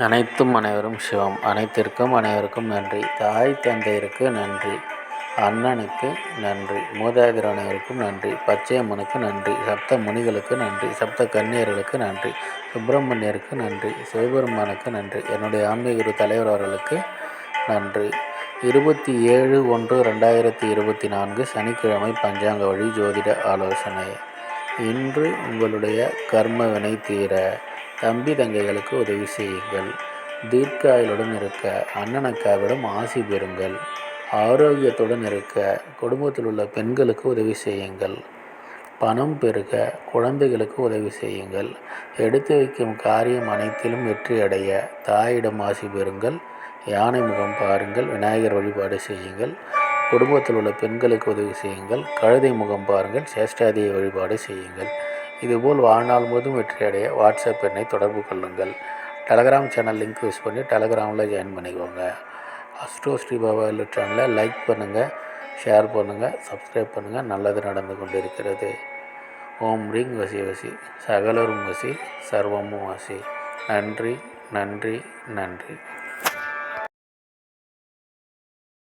அனைத்தும் அனைவரும் சிவம். அனைத்திற்கும் அனைவருக்கும் நன்றி. தாய் தந்தையருக்கு நன்றி. அண்ணனுக்கு நன்றி. மூதாதையர் அனைவருக்கும் நன்றி. பச்சையம்மனுக்கு நன்றி. சப்த முனிகளுக்கு நன்றி. சப்த கன்னியர்களுக்கு நன்றி. சுப்பிரமணியருக்கு நன்றி. சிவபெருமானுக்கு நன்றி. என்னுடைய ஆன்மீக குரு தலைவர் அவர்களுக்கு நன்றி. 27/1/2024 சனிக்கிழமை பஞ்சாங்க வழி ஜோதிட ஆலோசனை. இன்று உங்களுடைய கர்ம வினை தீர தம்பி தங்கைகளுக்கு உதவி செய்யுங்கள். தீர்க்காயுடன் இருக்க அண்ணனக்காவிடம் ஆசி பெறுங்கள். ஆரோக்கியத்துடன் இருக்க குடும்பத்தில் உள்ள பெண்களுக்கு உதவி செய்யுங்கள். பணம் பெருக குழந்தைகளுக்கு உதவி செய்யுங்கள். எடுத்து வைக்கும் காரியம் அனைத்திலும் வெற்றி அடைய தாயிடம் ஆசி பெறுங்கள். யானை முகம் பாருங்கள். விநாயகர் வழிபாடு செய்யுங்கள். குடும்பத்தில் உள்ள பெண்களுக்கு உதவி செய்யுங்கள். கழுதை முகம் பாருங்கள். சேஷ்டாதியை வழிபாடு செய்யுங்கள். இதுபோல் வாழ்நாள் முழுவதும் வெற்றியடைய வாட்ஸ்அப் எண்ணை தொடர்பு கொள்ளுங்கள். டெலகிராம் சேனல் லிங்க் யூஸ் பண்ணி டெலகிராமில் ஜாயின் பண்ணிக்கோங்க. அஸ்ட்ரோ ஸ்ரீ பாபா சேனலை லைக் பண்ணுங்கள், ஷேர் பண்ணுங்கள், சப்ஸ்கிரைப் பண்ணுங்கள். நல்லது நடந்து கொண்டிருக்கிறது. ஓம் ரீங் வசி வசி சகலரும் வசி சர்வமும் வசி. நன்றி நன்றி நன்றி.